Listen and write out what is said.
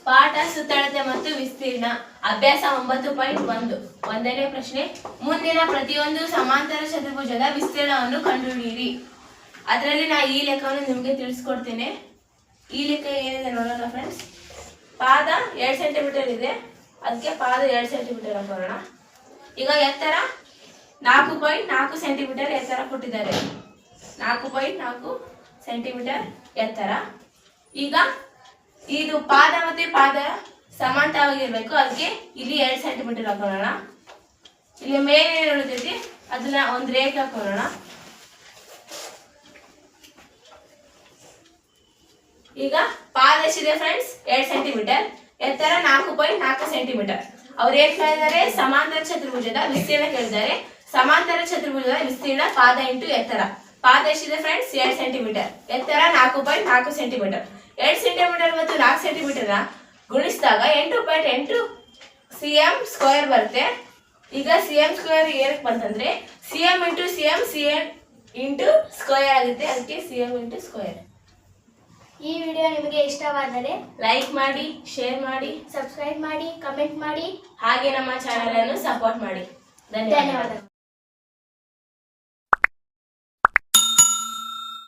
ಪಾಠ ಸುತ್ತಳತೆ ಮತ್ತು ವಿಸ್ತೀರ್ಣ ಅಭ್ಯಾಸ 9.1 ಒಂದನೇ ಪ್ರಶ್ನೆ ಮುಂದಿನ ಪ್ರತಿಯೊಂದು ಸಮಾಂತರ ಚತುರ್ಭುಜದ ವಿಸ್ತೀರ್ಣವನ್ನು ಕಂಡುಹಿಡಿಯಿರಿ. ಅದರಲ್ಲಿ ನಾ ಈ ಲೆಕ್ಕವನ್ನು ನಿಮಗೆ ತಿಳಿಸ್ಕೊಡ್ತೇನೆ. ಈ ಲೆಕ್ಕ ಏನಿದೆ ನೋಡೋಣ ಫ್ರೆಂಡ್ಸ್. ಪಾದ 2 ಸೆಂಟಿಮೀಟರ್ ಇದೆ, ಅದಕ್ಕೆ ಪಾದ 2 ಸೆಂಟಿಮೀಟರ್ ಹಾಕೋಣ. ಈಗ ಎತ್ತರ 4.4 ಸೆಂಟಿಮೀಟರ್ ಎತ್ತರ ಕೊಟ್ಟಿದ್ದಾರೆ. 4.4 ಸೆಂಟಿಮೀಟರ್ ಎತ್ತರ. ಈಗ ಇದು ಪಾದ ಮತ್ತೆ ಪಾದ ಸಮಾಂತರವಾಗಿರ್ಬೇಕು, ಅದಕ್ಕೆ ಇಲ್ಲಿ 2 ಸೆಂಟಿಮೀಟರ್ ಹಾಕೋಣ. ಇಲ್ಲಿ ಮೇಲೆ ಉಳಿದೈತಿ ಅದನ್ನ ಒಂದು ರೇಖೆ ಹಾಕೋಣ. ಈಗ ಪಾದ ಎಷ್ಟಿದೆ ಫ್ರೆಂಡ್ಸ್? 2 ಸೆಂಟಿಮೀಟರ್, ಎತ್ತರ 4.4 ಸೆಂಟಿಮೀಟರ್. ಅವ್ರು ಏನ್ ಕೇಳಿದ್ದಾರೆ? ಸಮಾಂತರ ಚತುರ್ಭುಜದ ವಿಸ್ತೀರ್ಣ ಕೇಳಿದ್ದಾರೆ. ಸಮಾಂತರ ಚತುರ್ಭುಜದ ವಿಸ್ತೀರ್ಣ ಪಾದ ಇಂಟು ಎತ್ತರ. ಪಾದ ಎಷ್ಟಿದೆ ಫ್ರೆಂಡ್ಸ್? 2 ಸೆಂಟಿಮೀಟರ್, ಎತ್ತರ 4.4 ಸೆಂಟಿಮೀಟರ್. 2 ಸೆಂಟಿಮೀಟರ್ ಮತ್ತು 4 ಸೆಂಟಿಮೀಟರ್ ಗುಣಿಸಿದಾಗ 8.8 cm ಸ್ಕ್ವೇರ್ ಬರುತ್ತೆ. ಈಗ cm ಸ್ಕ್ವೇರ್ ಏನಕ್ಕೆ ಬಂತಂದ್ರೆ cm into cm into square ಆಗುತ್ತೆ, ಅದಕ್ಕೆ cm ಇಂಟು ಸ್ಕ್ವೇರ್. ಈ ವಿಡಿಯೋ ನಿಮಗೆ ಇಷ್ಟವಾದರೆ ಲೈಕ್ ಮಾಡಿ, ಶೇರ್ ಮಾಡಿ, ಸಬ್ಸ್ಕ್ರೈಬ್ ಮಾಡಿ, ಕಮೆಂಟ್ ಮಾಡಿ, ಹಾಗೆ ನಮ್ಮ ಚಾನೆಲ್ ಅನ್ನು ಸಪೋರ್ಟ್ ಮಾಡಿ. ಧನ್ಯವಾದ.